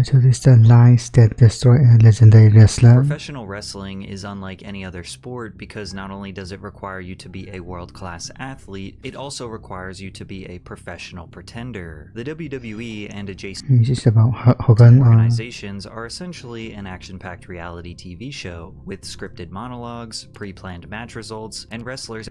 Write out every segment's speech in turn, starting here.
So this is the lines that destroy a legendary wrestler. Professional wrestling is unlike any other sport because not only does it require you to be a world-class athlete, it also requires you to be a professional pretender. The WWE and adjacent This is about Hogan. organizations are essentially an action-packed reality TV show with scripted monologues, pre-planned match results, and wrestlers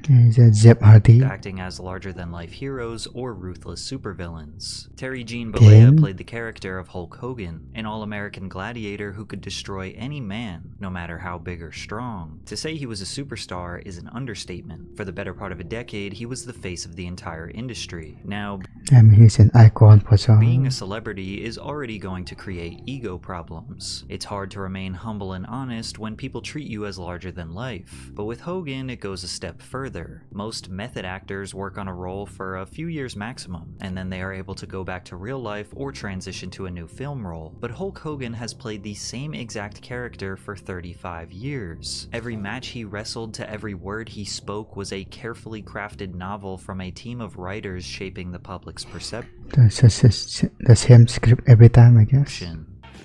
Jeff Hardy. acting as larger-than-life heroes or ruthless supervillains. Terry Jean Bollea played the character of Hulk Hogan, an all-American gladiator who could destroy any man, no matter how big or strong. To say he was a superstar is an understatement. For the better part of a decade, he was the face of the entire industry. Now, He's an icon for some. being a celebrity is already going to create ego problems. It's hard to remain humble and honest when people treat you as larger than life. But with Hogan, it goes a step further. Most method actors work on a role for a few years maximum, and then they are able to go back to real life or transition to a new film role. But Hulk Hogan has played the same exact character for 35 years. Every match he wrestled to every word he spoke was a carefully crafted novel from a team of writers shaping the public's perception. The same script every time, I guess. The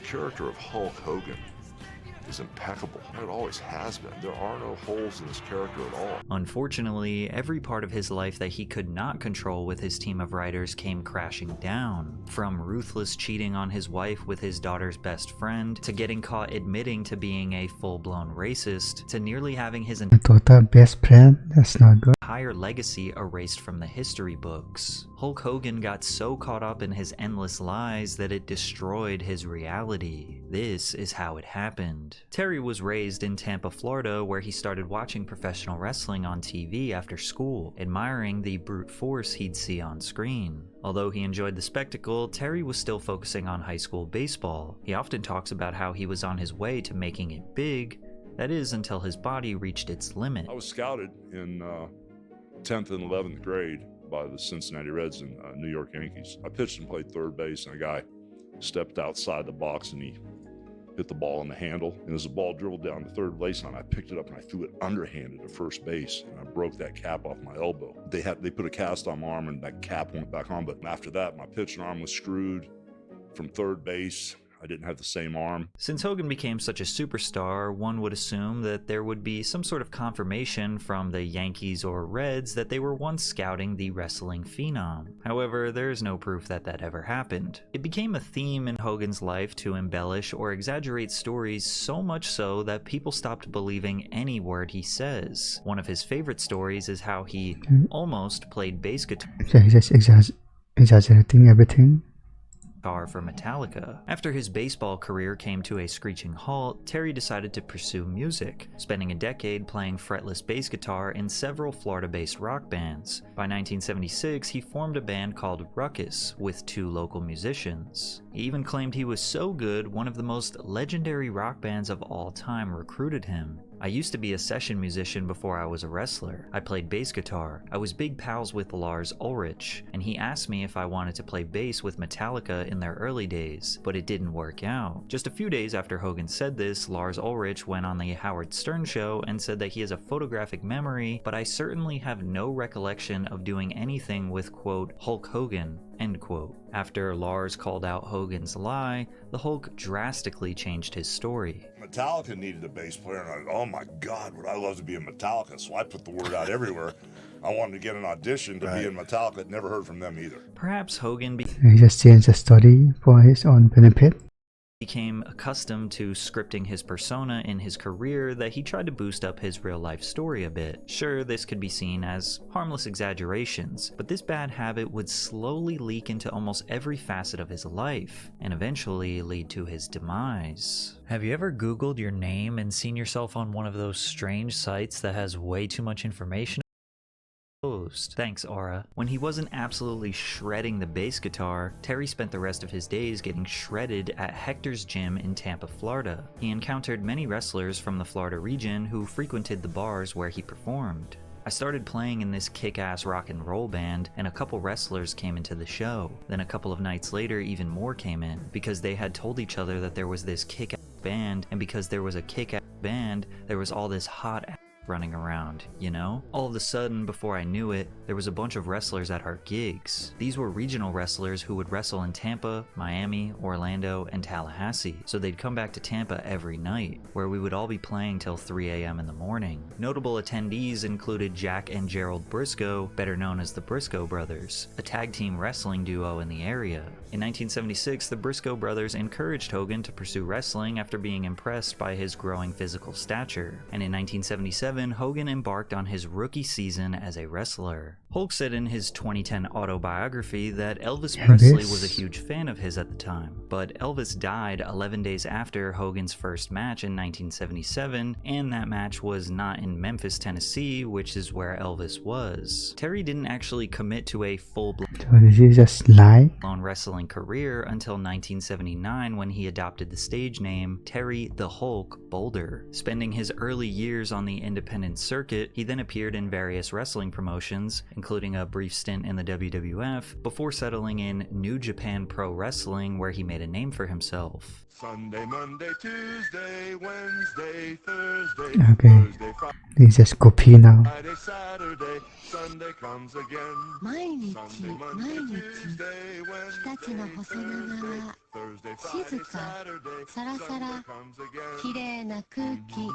character of Hulk Hogan is impeccable. It always has been. There are no holes in this character at all. Unfortunately, every part of his life that he could not control with his team of writers came crashing down. From ruthless cheating on his wife with his daughter's best friend, to getting caught admitting to being a full-blown racist, to nearly having his Total best friend? That's not good. entire legacy erased from the history books. Hulk Hogan got so caught up in his endless lies that it destroyed his reality. This is how it happened. Terry was raised in Tampa, Florida, where he started watching professional wrestling on TV after school, admiring the brute force he'd see on screen. Although he enjoyed the spectacle, Terry was still focusing on high school baseball. He often talks about how he was on his way to making it big, that is, until his body reached its limit. I was scouted in 10th and 11th grade by the Cincinnati Reds and New York Yankees. I pitched and played third base, and a guy stepped outside the box and he hit the ball on the handle. And as the ball dribbled down the third base line, I picked it up and I threw it underhanded to first base, and I broke that cap off my elbow. They put a cast on my arm and that cap went back on, but after that, my pitching arm was screwed from third base. I didn't have the same arm. Since Hogan became such a superstar, one would assume that there would be some sort of confirmation from the Yankees or Reds that they were once scouting the wrestling phenom. However, there is no proof that that ever happened. It became a theme in Hogan's life to embellish or exaggerate stories, so much so that people stopped believing any word he says. One of his favorite stories is how he almost played bass guitar. So he's just exaggerating everything. For Metallica. After his baseball career came to a screeching halt, Terry decided to pursue music, spending a decade playing fretless bass guitar in several Florida-based rock bands. By 1976, he formed a band called Ruckus with 2 local musicians. He even claimed he was so good, one of the most legendary rock bands of all time recruited him. I used to be a session musician before I was a wrestler. I played bass guitar. I was big pals with Lars Ulrich, and he asked me if I wanted to play bass with Metallica in their early days, but it didn't work out. Just a few days after Hogan said this, Lars Ulrich went on the Howard Stern show and said that he has a photographic memory, but I certainly have no recollection of doing anything with, quote, Hulk Hogan, end quote. After Lars called out Hogan's lie, the Hulk drastically changed his story. Metallica needed a bass player, and I thought, oh my God, would I love to be in Metallica? So I put the word out everywhere. I wanted to get an audition to be in Metallica. Never heard from them either. Perhaps Hogan He just changed the story for his own benefit. became accustomed to scripting his persona in his career that he tried to boost up his real-life story a bit. Sure, this could be seen as harmless exaggerations, but this bad habit would slowly leak into almost every facet of his life, and eventually lead to his demise. Have you ever Googled your name and seen yourself on one of those strange sites that has way too much information? Thanks, Aura. When he wasn't absolutely shredding the bass guitar, Terry spent the rest of his days getting shredded at Hector's gym in Tampa, Florida. He encountered many wrestlers from the Florida region who frequented the bars where he performed. I started playing in this kick-ass rock and roll band, and a couple wrestlers came into the show. Then a couple of nights later, even more came in, because they had told each other that there was this kick-ass band, and because there was a kick-ass band, there was all this hot running around, you know? All of a sudden, before I knew it, there was a bunch of wrestlers at our gigs. These were regional wrestlers who would wrestle in Tampa, Miami, Orlando, and Tallahassee. So they'd come back to Tampa every night, where we would all be playing till 3 a.m. in the morning. Notable attendees included Jack and Gerald Briscoe, better known as the Briscoe Brothers, a tag team wrestling duo in the area. In 1976, the Briscoe brothers encouraged Hogan to pursue wrestling after being impressed by his growing physical stature. And in 1977, Hogan embarked on his rookie season as a wrestler. Hulk said in his 2010 autobiography that Elvis Presley was a huge fan of his at the time, but Elvis died 11 days after Hogan's first match in 1977, and that match was not in Memphis, Tennessee, which is where Elvis was. Terry didn't actually commit to a full-blown So this is just lie. wrestling career until 1979 when he adopted the stage name Terry the Hulk Boulder. Spending his early years on the independent circuit, he then appeared in various wrestling promotions, including a brief stint in the WWF, before settling in New Japan Pro Wrestling, where he made a name for himself. Sunday, Monday, Tuesday, Wednesday, Thursday, Okay. Thursday, This is just copy now. Friday, Saturday, Sunday comes again. 毎日 Sunday, 毎 Monday, 日 Tuesday, 日立の Wednesday, 細長 Thursday, 静 Friday, か Saturday, サラサ Sunday ラ comes again. 綺麗な空気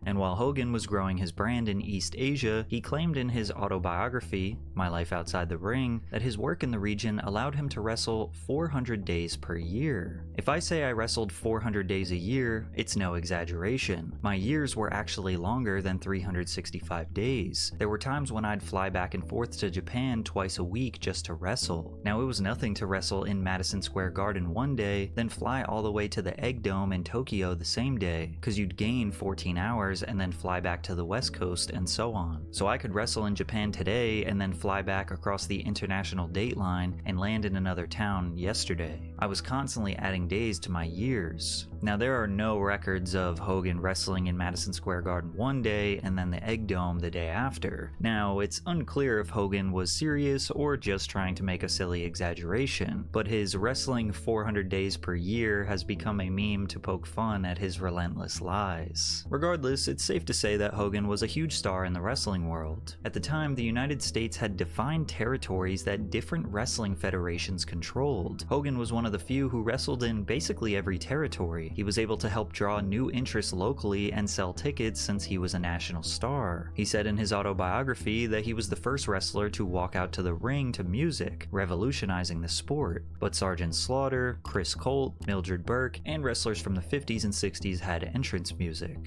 And while Hogan was growing his brand in East Asia, he claimed in his autobiography, My Life Outside the Ring, that his work in the region allowed him to wrestle 400 days per year. If I say I wrestled 400 days a year, it's no exaggeration. My years were actually longer than 365 days. There were times when I'd fly back and forth to Japan twice a week just to wrestle. Now, it was nothing to wrestle in Madison Square Garden one day, then fly all the way to the Egg Dome in Tokyo the same day, because you'd gain 14 hours and then fly back to the West Coast and so on. So I could wrestle in Japan today and then fly back across the international date line and land in another town yesterday. I was constantly adding days to my years. Now, there are no records of Hogan wrestling in Madison Square Garden one day and then the Egg Dome the day after. Now, it's unclear if Hogan was serious or just trying to make a silly exaggeration, but his wrestling 400 days per year has become a meme to poke fun at his relentless lies. Regardless, it's safe to say that Hogan was a huge star in the wrestling world. At the time, the United States had defined territories that different wrestling federations controlled. Hogan was one of the few who wrestled in basically every territory. He was able to help draw new interest locally and sell tickets since he was a national star. He said in his autobiography that he was the first wrestler to walk out to the ring to music, revolutionizing the sport. But Sergeant Slaughter, Chris Colt, Mildred Burke, and wrestlers from the 50s and 60s had entrance music.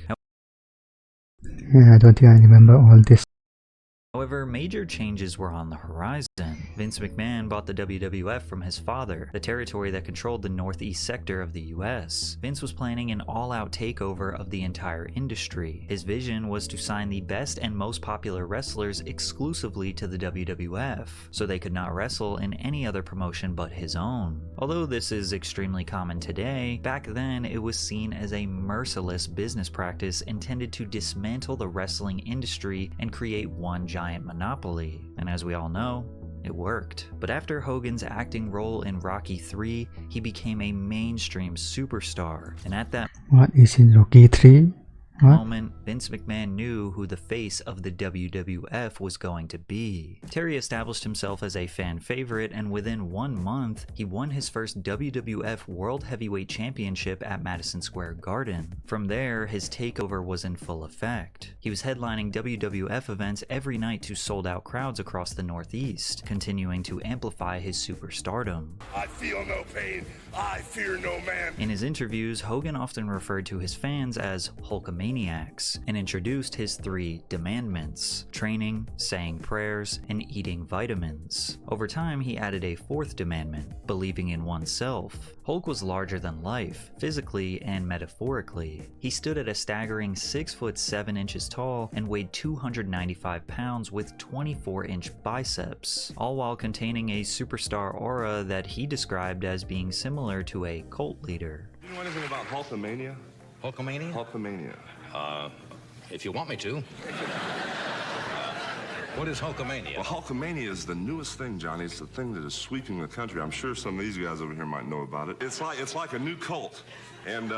Yeah, I don't think I remember all this. However, major changes were on the horizon. Vince McMahon bought the WWF from his father, the territory that controlled the northeast sector of the US. Vince was planning an all-out takeover of the entire industry. His vision was to sign the best and most popular wrestlers exclusively to the WWF, so they could not wrestle in any other promotion but his own. Although this is extremely common today, back then it was seen as a merciless business practice intended to dismantle the wrestling industry and create one giant monopoly. And as we all know, it worked. But after Hogan's acting role in Rocky III, he became a mainstream superstar. And at that What is in Rocky 3? What? moment, Vince McMahon knew who the face of the WWF was going to be. Terry established himself as a fan favorite, and within 1 month, he won his first WWF World Heavyweight Championship at Madison Square Garden. From there, his takeover was in full effect. He was headlining WWF events every night to sold-out crowds across the Northeast, continuing to amplify his superstardom. I feel no pain. I fear no man. In his interviews, Hogan often referred to his fans as Hulkamaniacs and introduced his 3 demandments: training, saying prayers, and eating vitamins. Over time, he added a 4th demandment: believing in oneself. Hulk was larger than life, physically and metaphorically. He stood at a staggering 6 foot 7 inches tall and weighed 295 pounds with 24-inch biceps, all while containing a superstar aura that he described as being similar to a cult leader. Do you know anything about Hulkamania? Hulkamania? Hulkamania. If you want me to. What is Hulkamania? Well, Hulkamania is the newest thing, Johnny. It's the thing that is sweeping the country. I'm sure some of these guys over here might know about it. It's like a new cult, and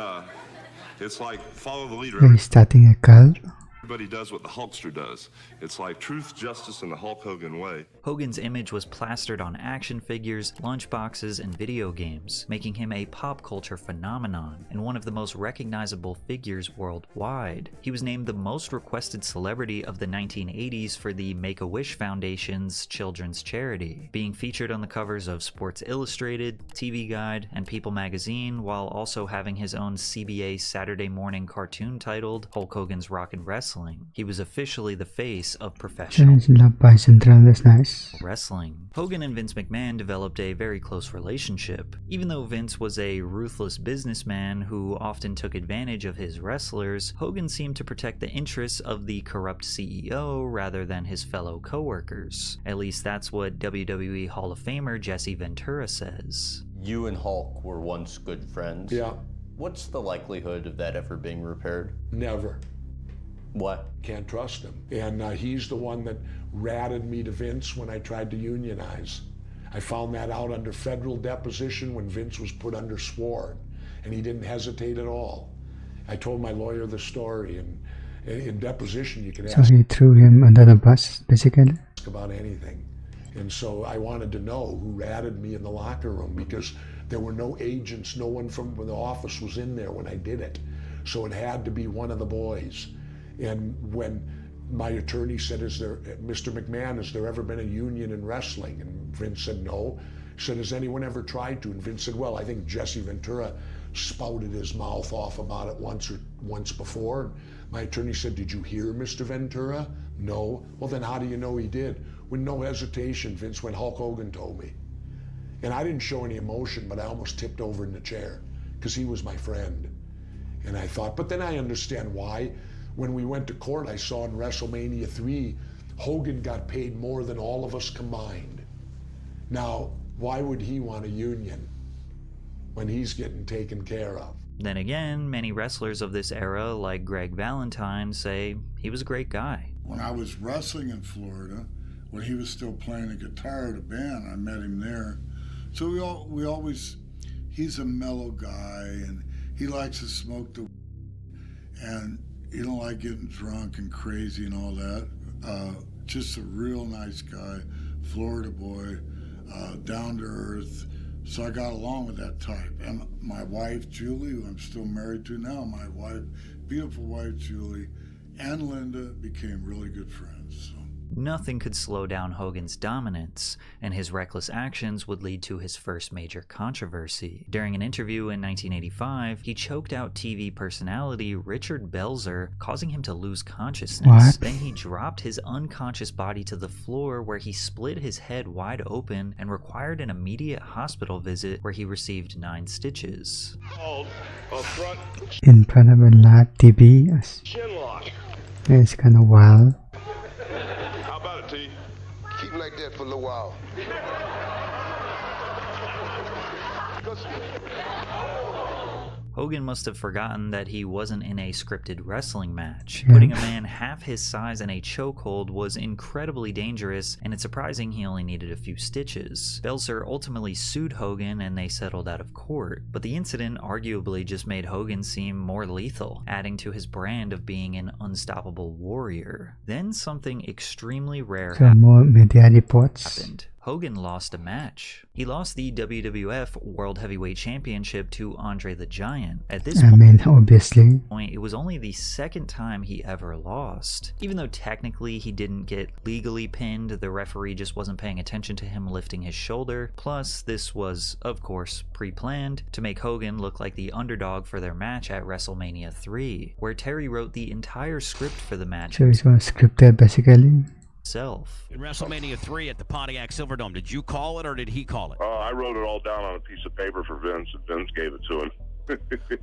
it's like follow the leader. Are you starting a cult? Everybody does what the Hulkster does. It's like truth, justice, and the Hulk Hogan way. Hogan's image was plastered on action figures, lunchboxes, and video games, making him a pop culture phenomenon and one of the most recognizable figures worldwide. He was named the most requested celebrity of the 1980s for the Make-A-Wish Foundation's children's charity, being featured on the covers of Sports Illustrated, TV Guide, and People magazine, while also having his own CBA Saturday morning cartoon titled Hulk Hogan's Rockin' Wrestling. He was officially the face of professional That's nice. wrestling. Hogan and Vince McMahon developed a very close relationship. Even though Vince was a ruthless businessman who often took advantage of his wrestlers, Hogan seemed to protect the interests of the corrupt CEO rather than his fellow co-workers. At least that's what WWE Hall of Famer Jesse Ventura says. You and Hulk were once good friends. Yeah, What's the likelihood of that ever being repaired? never. What? Can't trust him. And he's the one that ratted me to Vince when I tried to unionize. I found that out under federal deposition when Vince was put under sworn, and he didn't hesitate at all. I told my lawyer the story, and in deposition you can So ask he threw him under the bus, basically. about anything. And so I wanted to know who ratted me in the locker room, because there were no agents, no one from the office was in there when I did it. So it had to be one of the boys. And when my attorney said, Mr. McMahon, has there ever been a union in wrestling? And Vince said, no. He said, has anyone ever tried to? And Vince said, well, I think Jesse Ventura spouted his mouth off about it once before. My attorney said, did you hear Mr. Ventura? No. Well, then how do you know he did? With no hesitation, Vince went, Hulk Hogan told me. And I didn't show any emotion, but I almost tipped over in the chair because he was my friend. And I thought, but then I understand why. When we went to court, I saw in WrestleMania 3, Hogan got paid more than all of us combined. Now, why would he want a union when he's getting taken care of? Then again, many wrestlers of this era, like Greg Valentine, say he was a great guy. When I was wrestling in Florida, when he was still playing the guitar at a band, I met him there. So we always, he's a mellow guy, and he likes to smoke the, and he don't like getting drunk and crazy and all that. Just a real nice guy, Florida boy, down to earth. So I got along with that type. And my wife, Julie, who I'm still married to now, my wife, beautiful wife, Julie, and Linda became really good friends. So. Nothing could slow down Hogan's dominance, and his reckless actions would lead to his first major controversy. During an interview in 1985, he choked out TV personality Richard Belzer, causing him to lose consciousness. What? Then he dropped his unconscious body to the floor, where he split his head wide open and required an immediate hospital visit, where he received 9 stitches. In front of a live TV. It's kind of wild. How about it, T? Keep him like that for a little while. Hogan must have forgotten that he wasn't in a scripted wrestling match. Yeah. Putting a man half his size in a chokehold was incredibly dangerous, and it's surprising he only needed a few stitches. Belzer ultimately sued Hogan and they settled out of court, but the incident arguably just made Hogan seem more lethal, adding to his brand of being an unstoppable warrior. Then something extremely rare So more media reports. happened. Hogan lost a match. He lost the WWF World Heavyweight Championship to Andre the Giant. At this Obviously. point, it was only the second time he ever lost. Even though technically he didn't get legally pinned, the referee just wasn't paying attention to him lifting his shoulder. Plus, this was, of course, pre-planned to make Hogan look like the underdog for their match at WrestleMania 3, where Terry wrote the entire script for the match So it was scripted, basically. himself. In WrestleMania 3 at the Pontiac Silverdome, did you call it or did he call it? I wrote it all down on a piece of paper for Vince, and Vince gave it to him.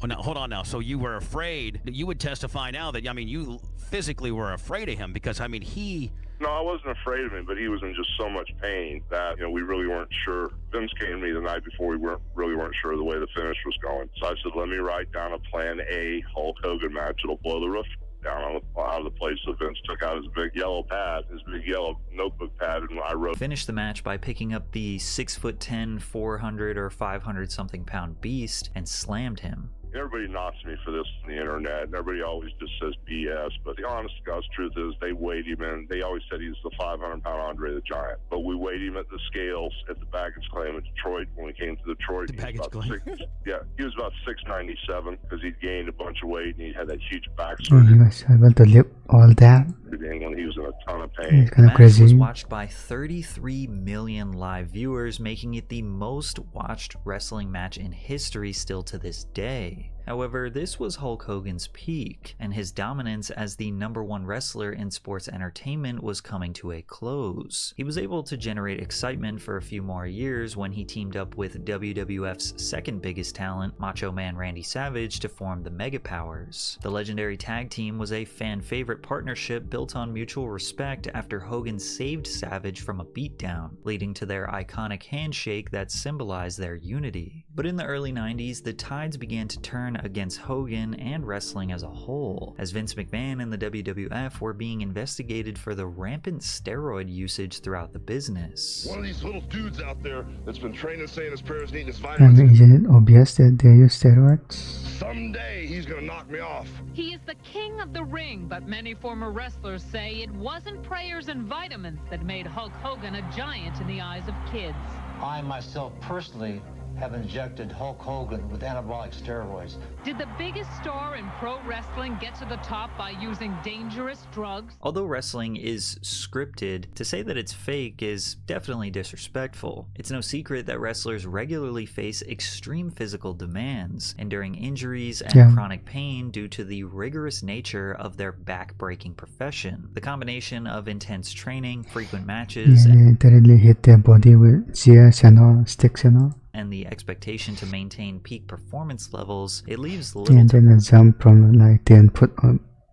Oh, now, hold on now. So you were afraid. You would testify now that, I mean, you physically were afraid of him because, I mean, he... No, I wasn't afraid of him, but he was in just so much pain that, we really weren't sure. Vince came to me the night before. We really weren't sure the way the finish was going. So I said, let me write down a plan A Hulk Hogan match. It'll blow the roof down out of the place. So Vince took out his big yellow pad, his big yellow notebook pad, and I wrote. Finished the match by picking up the 6'10", 400 or 500 something pound beast and slammed him. Everybody knocks me for this on the internet, and everybody always just says BS. But the honest to God's truth is they weighed him in. They always said he was the 500-pound Andre the Giant. But we weighed him at the scales at the baggage claim in Detroit. When we came to Detroit, The baggage claim? he was about 697 because he'd gained a bunch of weight and he had that huge back Oh, surgery. he was able to lift all that. When he was in a ton of It's pain. kind of match was crazy. watched by 33 million live viewers, making it the most watched wrestling match in history still to this day. However, this was Hulk Hogan's peak, and his dominance as the #1 wrestler in sports entertainment was coming to a close. He was able to generate excitement for a few more years when he teamed up with WWF's second biggest talent, Macho Man Randy Savage, to form the Mega Powers. The legendary tag team was a fan-favorite partnership built on mutual respect after Hogan saved Savage from a beatdown, leading to their iconic handshake that symbolized their unity. But in the early 90s, the tides began to turn against Hogan and wrestling as a whole, as Vince McMahon and the WWF were being investigated for the rampant steroid usage throughout the business. One of these little dudes out there that's been training, saying his prayers, eating his I vitamins. mean, isn't it obvious that they use steroids? Someday he's gonna knock me off. He is the king of the ring, but many former wrestlers say it wasn't prayers and vitamins that made Hulk Hogan a giant in the eyes of kids. I myself personally have injected Hulk Hogan with anabolic steroids. Did the biggest star in pro wrestling get to the top by using dangerous drugs? Although wrestling is scripted, to say that it's fake is definitely disrespectful. It's no secret that wrestlers regularly face extreme physical demands, enduring injuries and chronic pain due to the rigorous nature of their back-breaking profession. The combination of intense training, frequent matches, Yeah, they literally hit their body with shears and all, sticks and all. and the expectation to maintain peak performance levels, it leaves And little then a jump from like 10 foot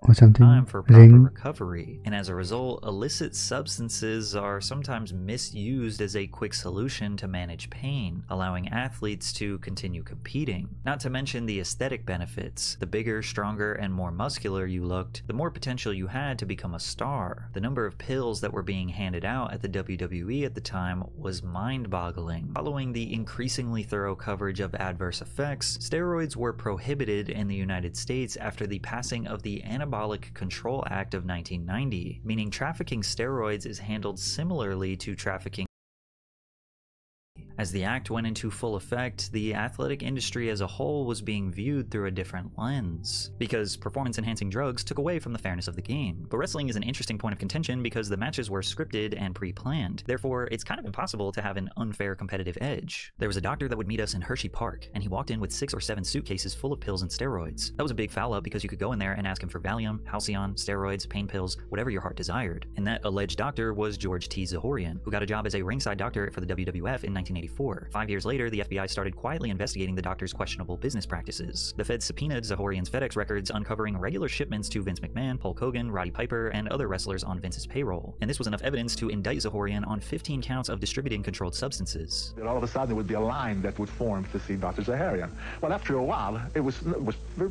or something. time for proper Ring. recovery, and as a result, illicit substances are sometimes misused as a quick solution to manage pain, allowing athletes to continue competing. Not to mention the aesthetic benefits. The bigger, stronger, and more muscular you looked, the more potential you had to become a star. The number of pills that were being handed out at the WWE at the time was mind-boggling. Following the increasingly thorough coverage of adverse effects, steroids were prohibited in the United States after the passing of the Anabolic Control Act of 1990, meaning trafficking steroids is handled similarly to trafficking. As the act went into full effect, the athletic industry as a whole was being viewed through a different lens, because performance-enhancing drugs took away from the fairness of the game. But wrestling is an interesting point of contention because the matches were scripted and pre-planned. Therefore, it's kind of impossible to have an unfair competitive edge. There was a doctor that would meet us in Hershey Park, and he walked in with 6 or 7 suitcases full of pills and steroids. That was a big foul-up because you could go in there and ask him for Valium, Halcyon, steroids, pain pills, whatever your heart desired. And that alleged doctor was George T. Zahorian, who got a job as a ringside doctor for the WWF in 1984. 5 years later, the FBI started quietly investigating the doctor's questionable business practices. The Fed subpoenaed Zahorian's FedEx records, uncovering regular shipments to Vince McMahon, Hulk Hogan, Roddy Piper, and other wrestlers on Vince's payroll. And this was enough evidence to indict Zahorian on 15 counts of distributing controlled substances. And all of a sudden, there would be a line that would form to see Dr. Zahorian. Well, after a while, it was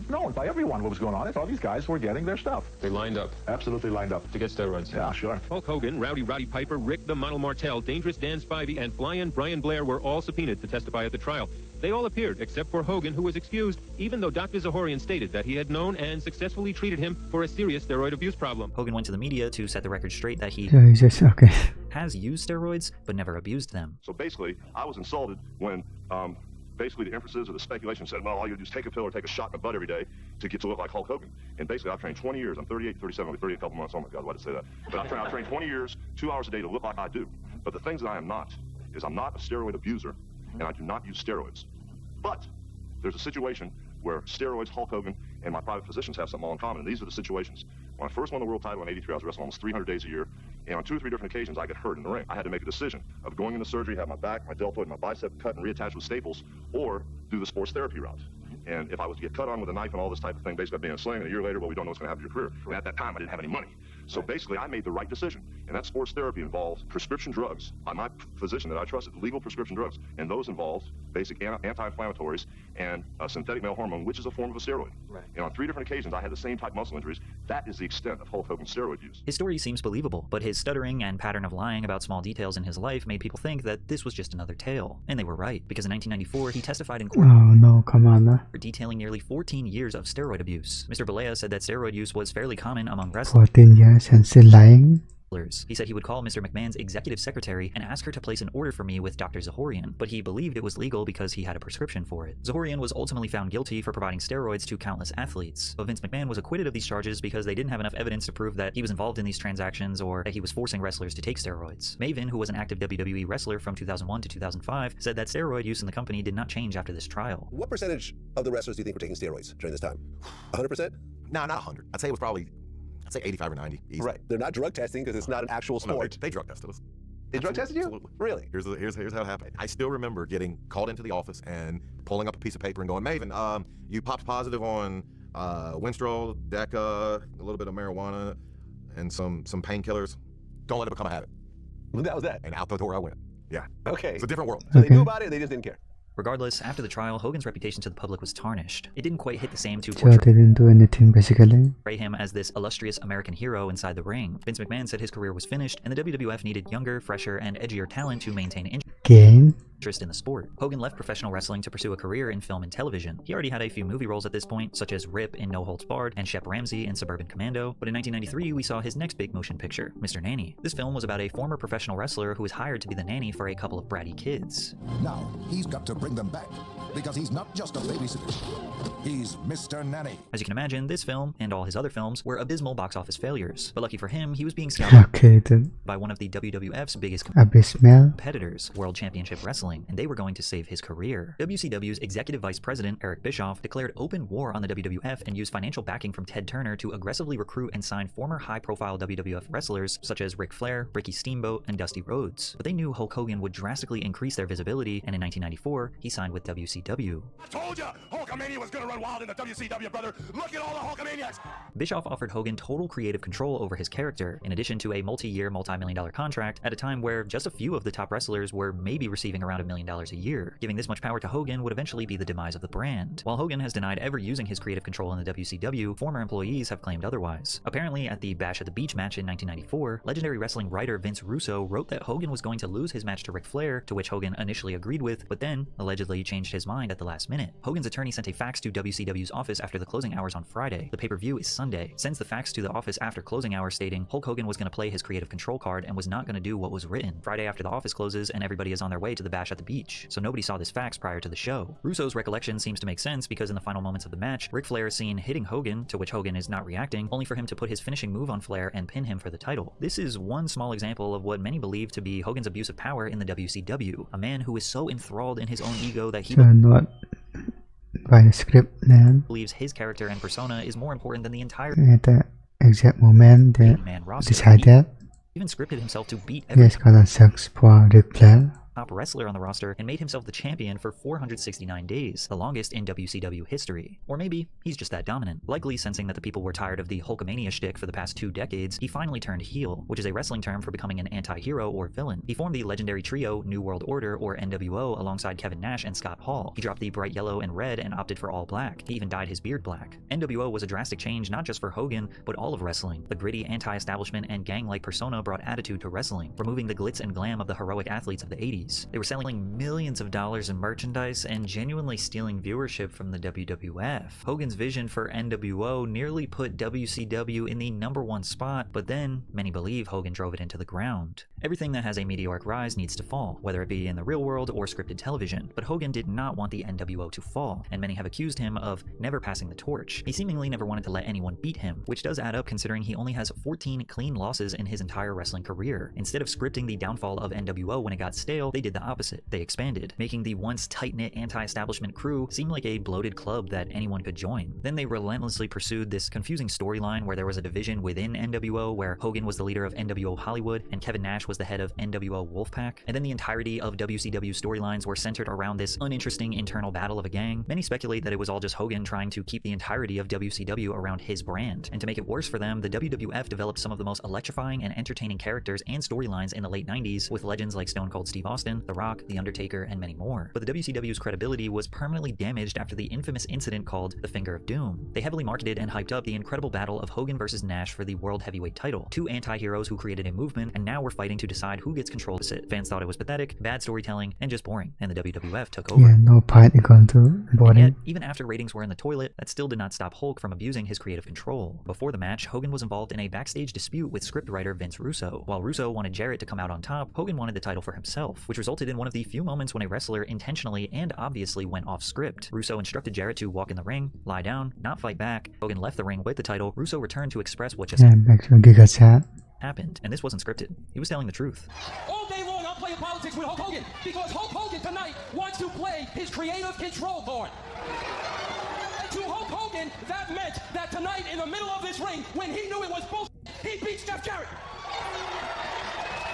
known by everyone what was going on. All these guys were getting their stuff. They lined up. Absolutely lined up. To get steroids. Yeah, sure. Hulk Hogan, Roddy Piper, Rick the Model Martel, Dangerous Dan Spivey, and Flying Brian Blair were all subpoenaed to testify at the trial. They all appeared, except for Hogan, who was excused, even though Dr. Zahorian stated that he had known and successfully treated him for a serious steroid abuse problem. Hogan went to the media to set the record straight that he has used steroids, but never abused them. So basically, I was insulted when basically the inferences or the speculation said, well, all you do is take a pill or take a shot in the butt every day to get to look like Hulk Hogan. And basically, I've trained 20 years. I'm 38, 37, I'll be 38 a couple months. Oh my God, why did I say that? But I've trained 20 years, 2 hours a day to look like I do. But the things that I am not is I'm not a steroid abuser, and I do not use steroids. But there's a situation where steroids, Hulk Hogan, and my private physicians have something all in common, and these are the situations. When I first won the world title in '83, I was wrestling almost 300 days a year, and on 2 or 3 different occasions, I got hurt in the ring. I had to make a decision of going into surgery, have my back, my deltoid, my bicep cut and reattached with staples, or do the sports therapy route. And if I was to get cut on with a knife and all this type of thing, basically being a sling, and a year later, well, we don't know what's going to happen to your career. And at that time, I didn't have any money. So basically, I made the right decision. And that sports therapy involved prescription drugs by my physician that I trusted, legal prescription drugs. And those involved basic anti-inflammatories and a synthetic male hormone, which is a form of a steroid. Right. And on 3 different occasions, I had the same type muscle injuries. That is the extent of Hulk Hogan's steroid use. His story seems believable, but his stuttering and pattern of lying about small details in his life made people think that this was just another tale. And they were right, because in 1994, he testified in court. Oh no, come on. detailing nearly 14 years of steroid abuse. Mr. Balea said that steroid use was fairly common among wrestlers. 14 years and still lying. He said he would call Mr. McMahon's executive secretary and ask her to place an order for me with Dr. Zahorian, but he believed it was legal because he had a prescription for it. Zahorian was ultimately found guilty for providing steroids to countless athletes, but Vince McMahon was acquitted of these charges because they didn't have enough evidence to prove that he was involved in these transactions or that he was forcing wrestlers to take steroids. Maven, who was an active WWE wrestler from 2001 to 2005, said that steroid use in the company did not change after this trial. What percentage of the wrestlers do you think were taking steroids during this time? 100%? No, not 100. I'd say it was probably 85 or 90. Easy. Right. They're not drug testing because it's not an actual sport. No, they drug tested us. They drug tested you? Absolutely. Really? Here's how it happened. I still remember getting called into the office and pulling up a piece of paper and going, Maven, you popped positive on Winstrol, Deca, a little bit of marijuana, and some painkillers. Don't let it become a habit. That was that. And out the door I went. Yeah. Okay. It's a different world. So they knew about it, they just didn't care. Regardless, after the trial, Hogan's reputation to the public was tarnished. It didn't quite hit the same to So they didn't do anything basically. portray him as this illustrious American hero inside the ring. Vince McMahon said his career was finished, and the WWF needed younger, fresher, and edgier talent to maintain interest in the sport. Hogan left professional wrestling to pursue a career in film and television. He already had a few movie roles at this point, such as Rip in No Holds Barred and Shep Ramsey in Suburban Commando, but in 1993 we saw his next big motion picture, Mr. Nanny. This film was about a former professional wrestler who was hired to be the nanny for a couple of bratty kids. Now, he's got to bring them back, because he's not just a babysitter. He's Mr. Nanny. As you can imagine, this film, and all his other films, were abysmal box office failures. But lucky for him, he was being scouted by one of the WWF's biggest competitors, World Championship Wrestling, and they were going to save his career. WCW's Executive Vice President, Eric Bischoff, declared open war on the WWF and used financial backing from Ted Turner to aggressively recruit and sign former high-profile WWF wrestlers such as Ric Flair, Ricky Steamboat, and Dusty Rhodes. But they knew Hulk Hogan would drastically increase their visibility, and in 1994, he signed with WCW. I told you, Hulkamania was gonna run wild in the WCW, brother. Look at all the Hulkamaniacs. Bischoff offered Hogan total creative control over his character, in addition to a multi-year, multi-million-dollar contract at a time where just a few of the top wrestlers were maybe receiving around $1 million a year. Giving this much power to Hogan would eventually be the demise of the brand. While Hogan has denied ever using his creative control in the WCW, former employees have claimed otherwise. Apparently, at the Bash at the Beach match in 1994, legendary wrestling writer Vince Russo wrote that Hogan was going to lose his match to Ric Flair, to which Hogan initially agreed with, but then allegedly changed his mind at the last minute. Hogan's attorney sent a fax to WCW's office after the closing hours on Friday. The pay-per-view is Sunday. Sends the fax to the office after closing hours stating Hulk Hogan was going to play his creative control card and was not going to do what was written. Friday after the office closes and everybody is on their way to the Bash at the Beach, so nobody saw this fax prior to the show. Russo's recollection seems to make sense because in the final moments of the match, Ric Flair is seen hitting Hogan, to which Hogan is not reacting, only for him to put his finishing move on Flair and pin him for the title. This is one small example of what many believe to be Hogan's abuse of power in the WCW, a man who is so enthralled in his own ego that he by the script then believes his character and persona is more important than the entire at the exact moment they decide that even scripted himself to beat yes, gonna sucks for Ric Flair. Top wrestler on the roster and made himself the champion for 469 days, the longest in WCW history. Or maybe he's just that dominant. Likely sensing that the people were tired of the Hulkamania shtick for the past 2 decades, he finally turned heel, which is a wrestling term for becoming an anti-hero or villain. He formed the legendary trio New World Order or NWO alongside Kevin Nash and Scott Hall. He dropped the bright yellow and red and opted for all black. He even dyed his beard black. NWO was a drastic change not just for Hogan, but all of wrestling. The gritty anti-establishment and gang-like persona brought attitude to wrestling, removing the glitz and glam of the heroic athletes of the 80s. They were selling millions of dollars in merchandise and genuinely stealing viewership from the WWF. Hogan's vision for NWO nearly put WCW in the #1 spot, but then, many believe Hogan drove it into the ground. Everything that has a meteoric rise needs to fall, whether it be in the real world or scripted television, but Hogan did not want the NWO to fall, and many have accused him of never passing the torch. He seemingly never wanted to let anyone beat him, which does add up considering he only has 14 clean losses in his entire wrestling career. Instead of scripting the downfall of NWO when it got stale, they did the opposite. They expanded, making the once tight-knit anti-establishment crew seem like a bloated club that anyone could join. Then they relentlessly pursued this confusing storyline where there was a division within NWO where Hogan was the leader of NWO Hollywood and Kevin Nash was the head of NWO Wolfpack, and then the entirety of WCW storylines were centered around this uninteresting internal battle of a gang. Many speculate that it was all just Hogan trying to keep the entirety of WCW around his brand, and to make it worse for them, the WWF developed some of the most electrifying and entertaining characters and storylines in the late 90s with legends like Stone Cold Steve Austin Austin, The Rock, The Undertaker, and many more. But the WCW's credibility was permanently damaged after the infamous incident called the Finger of Doom. They heavily marketed and hyped up the incredible battle of Hogan versus Nash for the World Heavyweight title. Two anti-heroes who created a movement and now were fighting to decide who gets control of it. Fans thought it was pathetic, bad storytelling, and just boring, and the WWF took over. Yeah, no part equal to boring. Yet, even after ratings were in the toilet, that still did not stop Hulk from abusing his creative control. Before the match, Hogan was involved in a backstage dispute with scriptwriter Vince Russo. While Russo wanted Jarrett to come out on top, Hogan wanted the title for himself, which resulted in one of the few moments when a wrestler intentionally and obviously went off script. Russo instructed Jarrett to walk in the ring, lie down, not fight back. Hogan left the ring with the title. Russo returned to express what just happened, and this wasn't scripted. He was telling the truth. All day long, I'm playing politics with Hulk Hogan because Hulk Hogan tonight wants to play his creative control card. And to Hulk Hogan, that meant that tonight, in the middle of this ring, when he knew it was bullshit, he beat Jeff Jarrett.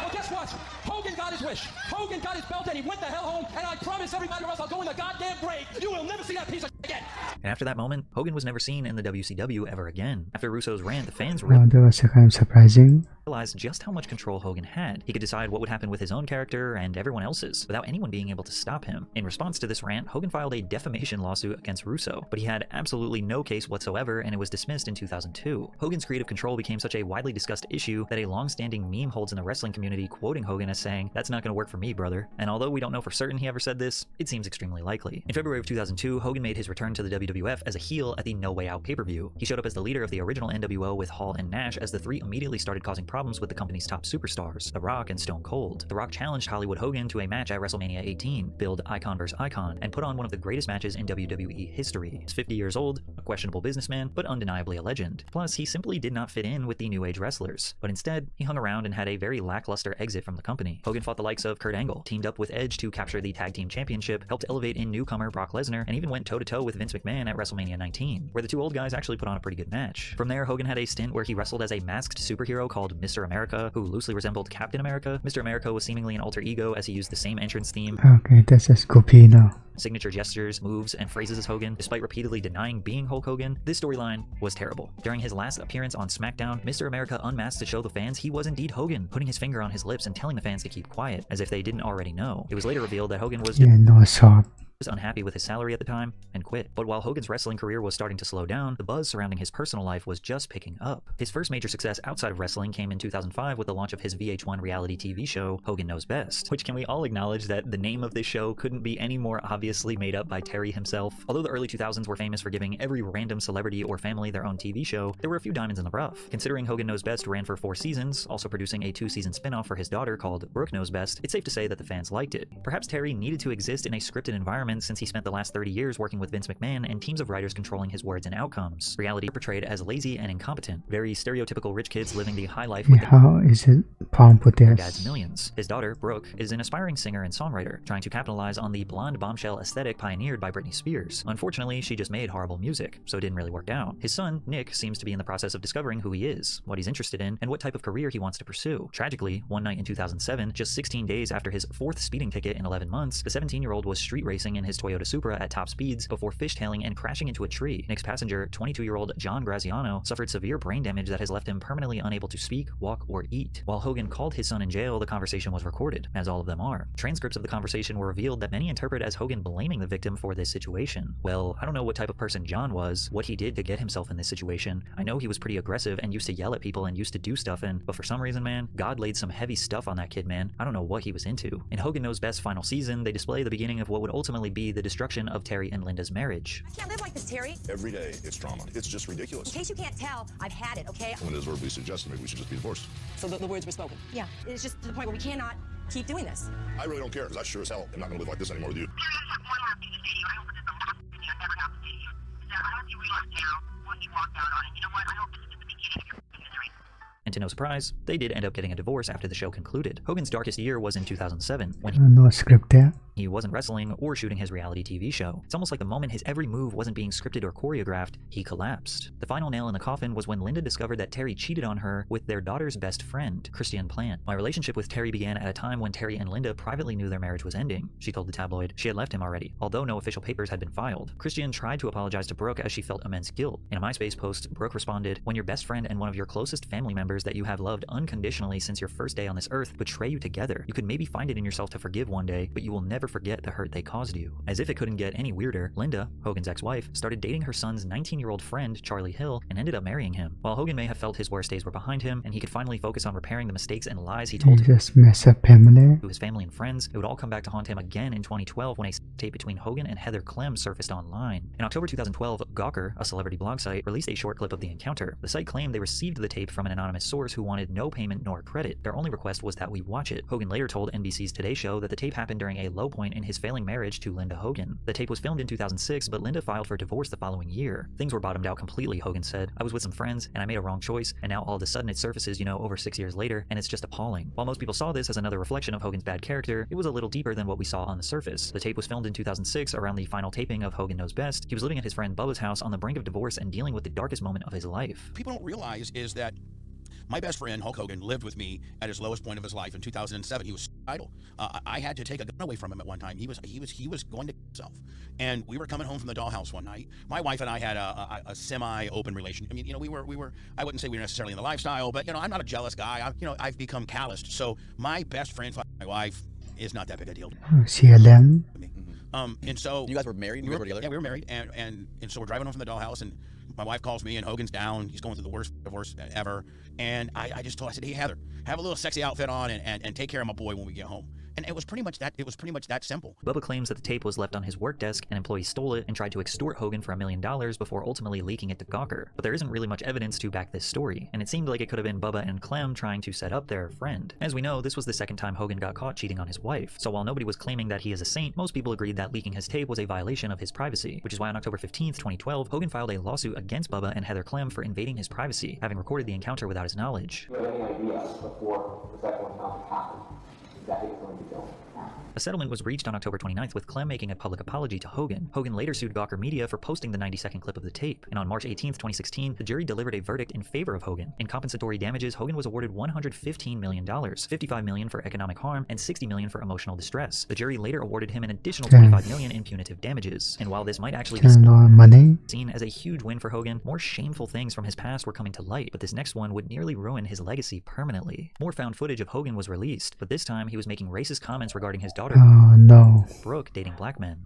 Well, guess what? Hogan got his wish. Hogan got his belt, and he went the hell home. And I promise everybody else, I'll go in the goddamn grave. You will never see that piece of shit again. And after that moment, Hogan was never seen in the WCW ever again. After Russo's rant, the fans that was kind of surprising. Realized just how much control Hogan had. He could decide what would happen with his own character and everyone else's, without anyone being able to stop him. In response to this rant, Hogan filed a defamation lawsuit against Russo, but he had absolutely no case whatsoever, and it was dismissed in 2002. Hogan's creative control became such a widely discussed issue that a long-standing meme holds in the wrestling community, quoting Hogan as saying, "That's not gonna work for me, brother." And although we don't know for certain he ever said this, it seems extremely likely. In February of 2002, Hogan made his return to the WWF as a heel at the No Way Out pay-per-view. He showed up as the leader of the original NWO with Hall and Nash, as the three immediately started causing problems with the company's top superstars, The Rock and Stone Cold. The Rock challenged Hollywood Hogan to a match at WrestleMania 18, billed Icon vs. Icon, and put on one of the greatest matches in WWE history. He's 50 years old, a questionable businessman, but undeniably a legend. Plus, he simply did not fit in with the New Age wrestlers, but instead, he hung around and had a very lackluster exit from the company. Hogan fought the likes of Kurt Angle, teamed up with Edge to capture the Tag Team Championship, helped elevate in newcomer Brock Lesnar, and even went toe-to-toe with Vince McMahon at WrestleMania 19, where the two old guys actually put on a pretty good match. From there, Hogan had a stint where he wrestled as a masked superhero called Mr. America, who loosely resembled Captain America. Mr. America was seemingly an alter ego as he used the same entrance theme. Okay, that's a Scoopy now. Signature gestures, moves, and phrases as Hogan, despite repeatedly denying being Hulk Hogan. This storyline was terrible. During his last appearance on SmackDown, Mr. America unmasked to show the fans he was indeed Hogan, putting his finger on his lips and telling the fans to keep quiet, as if they didn't already know. It was later revealed that Hogan was unhappy with his salary at the time and quit. But while Hogan's wrestling career was starting to slow down, the buzz surrounding his personal life was just picking up. His first major success outside of wrestling came in 2005 with the launch of his VH1 reality TV show, Hogan Knows Best, which can we all acknowledge that the name of this show couldn't be any more obviously made up by Terry himself. Although the early 2000s were famous for giving every random celebrity or family their own TV show, there were a few diamonds in the rough. Considering Hogan Knows Best ran for 4 seasons, also producing a 2-season spin-off for his daughter called Brooke Knows Best, it's safe to say that the fans liked it. Perhaps Terry needed to exist in a scripted environment since he spent the last 30 years working with Vince McMahon and teams of writers controlling his words and outcomes. Reality portrayed as lazy and incompetent. Very stereotypical rich kids living the high life with how is it their dad's millions. His daughter, Brooke, is an aspiring singer and songwriter, trying to capitalize on the blonde bombshell aesthetic pioneered by Britney Spears. Unfortunately, she just made horrible music, so it didn't really work out. His son, Nick, seems to be in the process of discovering who he is, what he's interested in, and what type of career he wants to pursue. Tragically, one night in 2007, just 16 days after his 4th speeding ticket in 11 months, the 17-year-old was street racing in his Toyota Supra at top speeds before fishtailing and crashing into a tree. Nick's passenger, 22-year-old John Graziano, suffered severe brain damage that has left him permanently unable to speak, walk, or eat. While Hogan called his son in jail, the conversation was recorded, as all of them are. Transcripts of the conversation were revealed that many interpret as Hogan blaming the victim for this situation. Well, I don't know what type of person John was, what he did to get himself in this situation. I know he was pretty aggressive and used to yell at people and used to do stuff but for some reason, man, God laid some heavy stuff on that kid, man. I don't know what he was into. In Hogan Knows Best's final season, they display the beginning of what would ultimately be the destruction of Terry and Linda's marriage. I can't live like this, Terry. Every day, it's drama. It's just ridiculous. In case you can't tell, I've had it, okay? When it is verbally suggested, maybe we should just be divorced. So the words were spoken? Yeah. It's just to the point where we cannot keep doing this. I really don't care, because I sure as hell am not going to live like this anymore with you. And to no surprise, they did end up getting a divorce after the show concluded. Hogan's darkest year was in 2007, when no script there. He wasn't wrestling or shooting his reality TV show. It's almost like the moment his every move wasn't being scripted or choreographed, he collapsed. The final nail in the coffin was when Linda discovered that Terry cheated on her with their daughter's best friend, Christian Plant. My relationship with Terry began at a time when Terry and Linda privately knew their marriage was ending, she told the tabloid. She had left him already, although no official papers had been filed. Christian tried to apologize to Brooke as she felt immense guilt. In a MySpace post, Brooke responded, "When your best friend and one of your closest family members that that you have loved unconditionally since your first day on this earth betray you together. You could maybe find it in yourself to forgive one day, but you will never forget the hurt they caused you. As if it couldn't get any weirder, Linda, Hogan's ex-wife, started dating her son's 19-year-old friend, Charlie Hill, and ended up marrying him. While Hogan may have felt his worst days were behind him, and he could finally focus on repairing the mistakes and lies he told just mess up family. to his family and friends, it would all come back to haunt him again in 2012 when a tape between Hogan and Heather Clem surfaced online. In October 2012, Gawker, a celebrity blog site, released a short clip of the encounter. The site claimed they received the tape from an anonymous source who wanted no payment nor credit. Their only request was that we watch it. Hogan later told NBC's Today Show that the tape happened during a low point in his failing marriage to Linda Hogan. The tape was filmed in 2006, but Linda filed for divorce the following year. Things were bottomed out completely, Hogan said. I was with some friends, and I made a wrong choice, and now all of a sudden it surfaces, over 6 years later, and it's just appalling. While most people saw this as another reflection of Hogan's bad character, it was a little deeper than what we saw on the surface. The tape was filmed in 2006 around the final taping of Hogan Knows Best. He was living at his friend Bubba's house on the brink of divorce and dealing with the darkest moment of his life. People don't realize is that my best friend, Hulk Hogan, lived with me at his lowest point of his life in 2007. He was suicidal. I had to take a gun away from him at one time. He was going to himself. And we were coming home from the dollhouse one night. My wife and I had a semi-open relationship. I mean, we were. I wouldn't say we were necessarily in the lifestyle, but I'm not a jealous guy. I've become calloused. So my best friend, my wife, is not that big a deal. CLM. And so you guys were married. You guys were together. Yeah, we were married, and so we're driving home from the dollhouse, and my wife calls me, and Hogan's down. He's going through the worst divorce ever. And I just told her, I said, hey, Heather, have a little sexy outfit on and take care of my boy when we get home. And it was pretty much that simple. Bubba claims that the tape was left on his work desk and employees stole it and tried to extort Hogan for $1 million before ultimately leaking it to Gawker. But there isn't really much evidence to back this story, and it seemed like it could have been Bubba and Clem trying to set up their friend. As we know, this was the second time Hogan got caught cheating on his wife. So while nobody was claiming that he is a saint, most people agreed that leaking his tape was a violation of his privacy, which is why on October 15th, 2012, Hogan filed a lawsuit against Bubba and Heather Clem for invading his privacy, having recorded the encounter without his knowledge. Do you have any idea before the second encounter happened exactly what's going to go? A settlement was reached on October 29th with Clem making a public apology to Hogan. Hogan later sued Gawker Media for posting the 90-second clip of the tape. And on March 18th, 2016, the jury delivered a verdict in favor of Hogan. In compensatory damages, Hogan was awarded $115 million, $55 million for economic harm, and $60 million for emotional distress. The jury later awarded him an additional $25 million in punitive damages. And while this might actually be seen as a huge win for Hogan, more shameful things from his past were coming to light, but this next one would nearly ruin his legacy permanently. More found footage of Hogan was released, but this time he was making racist comments regarding his daughter, Brooke, dating black men.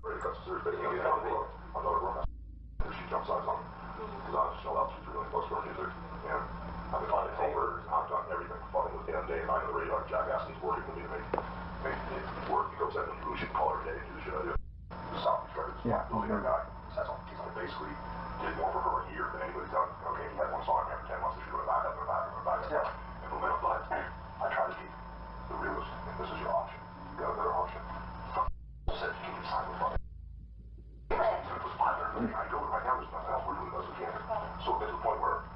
Yeah. Basically did more for her a year than anybody's done. Okay, he had one song every 10 months, she's going back up and back up and back up. Implement, but I try to keep the realist, and this is your option. You got a better option. Said you can sign with money. It was my turn. I go right now, there's nothing else we're doing as a cancer. So it gets to the point where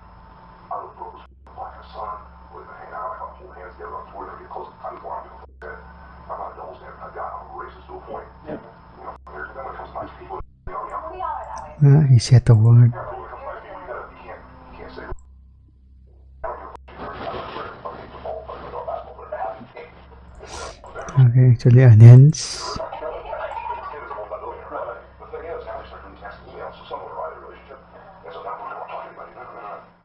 I was broke as like a son, we're gonna hang out, I got hold hands together on tour, we're gonna get close to the time before I'm gonna I'm not a double standard. I'm racist to a point. Yeah. Then when it comes to nice people, He said the word. Okay, actually onions.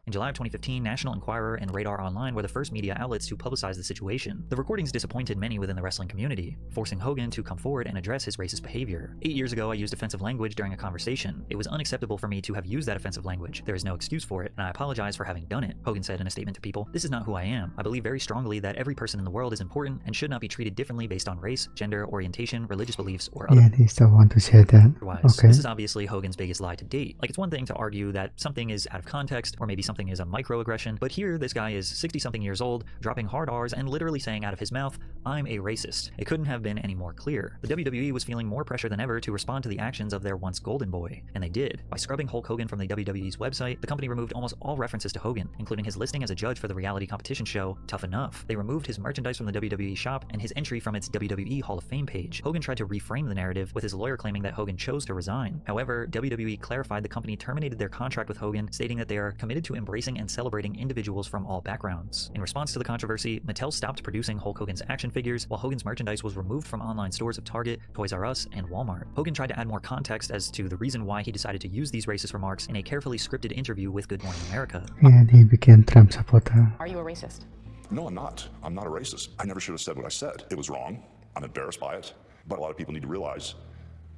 In July of 2015, National Enquirer and Radar Online were the first media outlets to publicize the situation. The recordings disappointed many within the wrestling community, forcing Hogan to come forward and address his racist behavior. 8 years ago, I used offensive language during a conversation. It was unacceptable for me to have used that offensive language. There is no excuse for it, and I apologize for having done it. Hogan said in a statement to People, "This is not who I am. I believe very strongly that every person in the world is important and should not be treated differently based on race, gender, orientation, religious beliefs, or other." Yeah, he's the one to say that. Okay. This is obviously Hogan's biggest lie to date. Like, it's one thing to argue that something is out of context, or maybe something is a microaggression, but here this guy is 60-something years old, dropping hard R's and literally saying out of his mouth, "I'm a racist." It couldn't have been any more clear. The WWE was feeling more pressure than ever to respond to the actions of their once golden boy, and they did. By scrubbing Hulk Hogan from the WWE's website, the company removed almost all references to Hogan, including his listing as a judge for the reality competition show Tough Enough. They removed his merchandise from the WWE shop and his entry from its WWE Hall of Fame page. Hogan tried to reframe the narrative, with his lawyer claiming that Hogan chose to resign. However, WWE clarified the company terminated their contract with Hogan, stating that they are committed to embracing and celebrating individuals from all backgrounds. In response to the controversy, Mattel stopped producing Hulk Hogan's action figures, while Hogan's merchandise was removed from online stores of Target, Toys R Us, and Walmart. Hogan tried to add more context as to the reason why he decided to use these racist remarks in a carefully scripted interview with Good Morning America. And he became Trump supporter. Are you a racist? No, I'm not. I'm not a racist. I never should have said what I said. It was wrong. I'm embarrassed by it. But a lot of people need to realize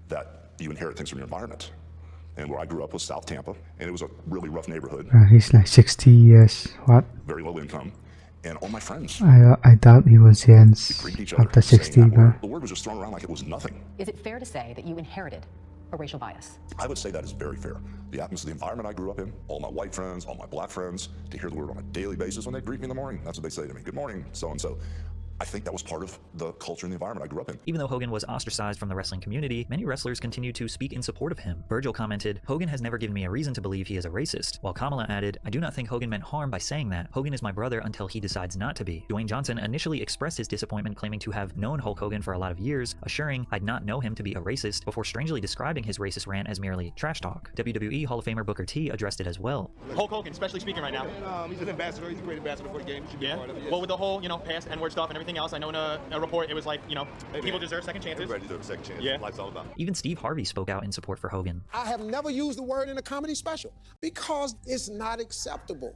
that you inherit things from your environment. And where I grew up was South Tampa, and it was a really rough neighborhood. He's like 60 years. What? Very low income. And all my friends. I doubt he was Jens after 60, bro. The word was just thrown around like it was nothing. Is it fair to say that you inherited a racial bias? I would say that is very fair. The atmosphere, the environment I grew up in, all my white friends, all my black friends, to hear the word on a daily basis when they greet me in the morning, that's what they say to me. Good morning, so-and-so. I think that was part of the culture and the environment I grew up in. Even though Hogan was ostracized from the wrestling community, many wrestlers continued to speak in support of him. Virgil commented, "Hogan has never given me a reason to believe he is a racist," while Kamala added, "I do not think Hogan meant harm by saying that. Hogan is my brother until he decides not to be." Dwayne Johnson initially expressed his disappointment, claiming to have known Hulk Hogan for a lot of years, assuring, "I'd not know him to be a racist," before strangely describing his racist rant as merely trash talk. WWE Hall of Famer Booker T addressed it as well. Hulk Hogan, especially speaking right now. He's an ambassador. He's a great ambassador for the game. He should be a part of it. Yes. Well, with the whole, past N-word stuff and everything else, I know in a report it was like, people deserve second chances. Everybody deserves a second chance. Yeah. Life's all about it. Even Steve Harvey spoke out in support for Hogan. I have never used the word in a comedy special because it's not acceptable.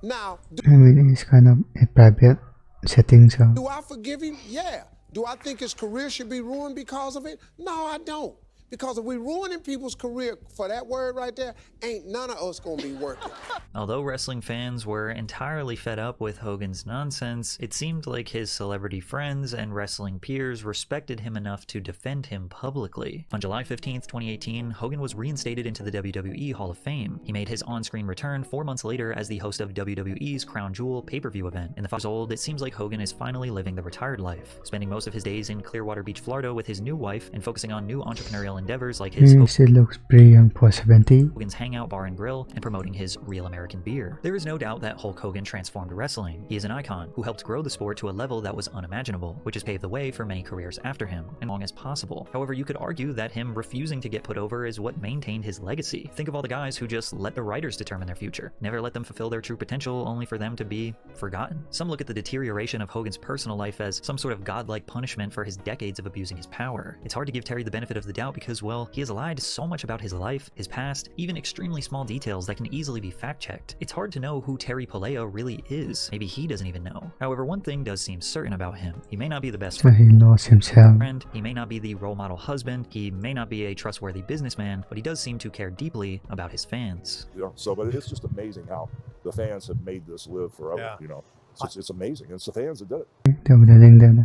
Now, I mean, it's kind of a private setting, so. Do I forgive him? Yeah. Do I think his career should be ruined because of it? No, I don't. Because if we're ruining people's career for that word right there, ain't none of us gonna be working. Although wrestling fans were entirely fed up with Hogan's nonsense, it seemed like his celebrity friends and wrestling peers respected him enough to defend him publicly. On July 15th, 2018, Hogan was reinstated into the WWE Hall of Fame. He made his on-screen return 4 months later as the host of WWE's Crown Jewel pay-per-view event. In the 5 years old, it seems like Hogan is finally living the retired life, spending most of his days in Clearwater Beach, Florida with his new wife and focusing on new entrepreneurial endeavors like his He still looks pretty young for 70. Hogan's Hangout Bar and Grill and promoting his Real American Beer. There is no doubt that Hulk Hogan transformed wrestling. He is an icon who helped grow the sport to a level that was unimaginable, which has paved the way for many careers after him, and long as possible. However, you could argue that him refusing to get put over is what maintained his legacy. Think of all the guys who just let the writers determine their future, never let them fulfill their true potential only for them to be forgotten. Some look at the deterioration of Hogan's personal life as some sort of godlike punishment for his decades of abusing his power. It's hard to give Terry the benefit of the doubt because, well, he has lied so much about his life, his past, even extremely small details that can easily be fact-checked. It's hard to know who Terry Paleo really is. Maybe he doesn't even know. However, one thing does seem certain about him. He may not be the best He knows himself. friend, he may not be the role model husband, he may not be a trustworthy businessman, but he does seem to care deeply about his fans. But it's just amazing how the fans have made this live forever, It's amazing. It's the fans that did it. They were telling them